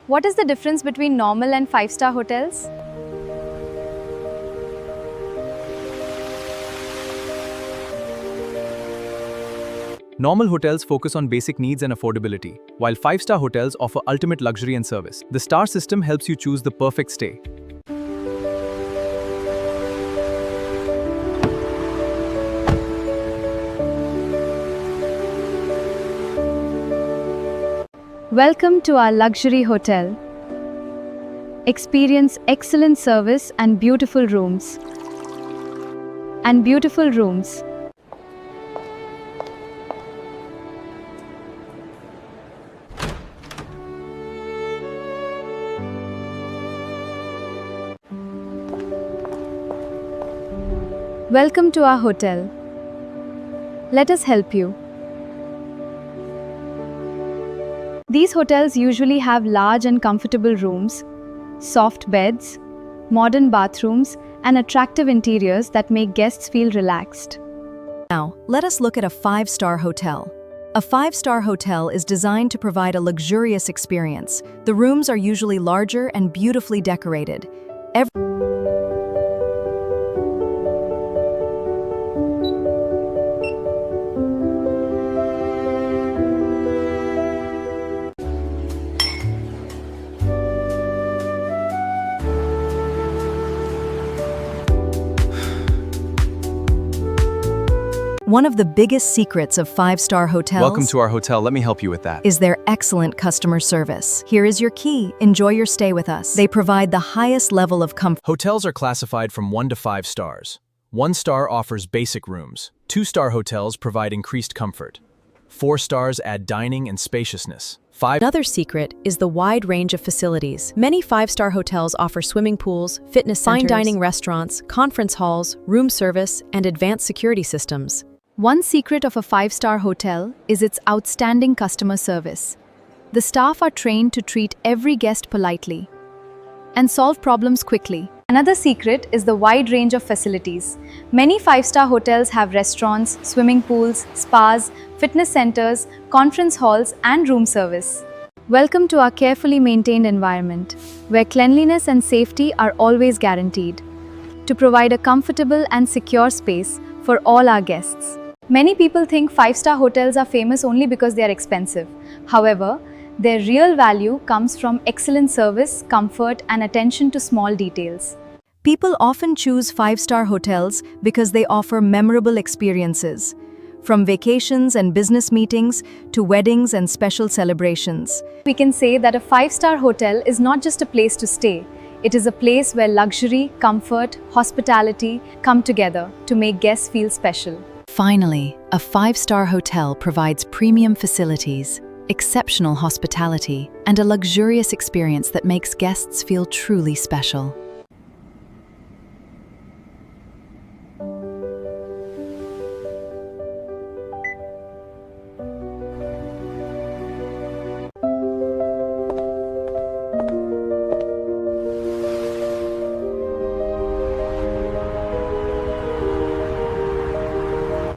What is the difference between normal and 5-star hotels? Normal hotels focus on basic needs and affordability, while 5-star hotels offer ultimate luxury and service. The star system helps you choose the perfect stay. Welcome to our luxury hotel. Experience excellent service and beautiful rooms. Welcome to our hotel. Let us help you. These hotels usually have large and comfortable rooms, soft beds, modern bathrooms, and attractive interiors that make guests feel relaxed. Now, let us look at a 5-star hotel. A 5-star hotel is designed to provide a luxurious experience. The rooms are usually larger and beautifully decorated. One of the biggest secrets of 5-star hotels Welcome to our hotel. Let me help you with that. is their excellent customer service. Here is your key. Enjoy your stay with us. They provide the highest level of comfort. Hotels are classified from 1 to 5 stars. 1 star offers basic rooms. 2-star hotels provide increased comfort. 4 stars add dining and spaciousness. Another secret is the wide range of facilities. Many 5-star hotels offer swimming pools, fitness centers, fine dining restaurants, conference halls, room service, and advanced security systems. One secret of a 5-star hotel is its outstanding customer service. The staff are trained to treat every guest politely and solve problems quickly. Another secret is the wide range of facilities. Many 5-star hotels have restaurants, swimming pools, spas, fitness centers, conference halls, and room service. Welcome to our carefully maintained environment, where cleanliness and safety are always guaranteed, to provide a comfortable and secure space for all our guests. Many people think 5-star hotels are famous only because they are expensive. However, their real value comes from excellent service, comfort, and attention to small details. People often choose 5-star hotels because they offer memorable experiences, from vacations and business meetings to weddings and special celebrations. We can say that a 5-star hotel is not just a place to stay. It is a place where luxury, comfort, hospitality come together to make guests feel special. Finally, a 5-star hotel provides premium facilities, exceptional hospitality, and a luxurious experience that makes guests feel truly special.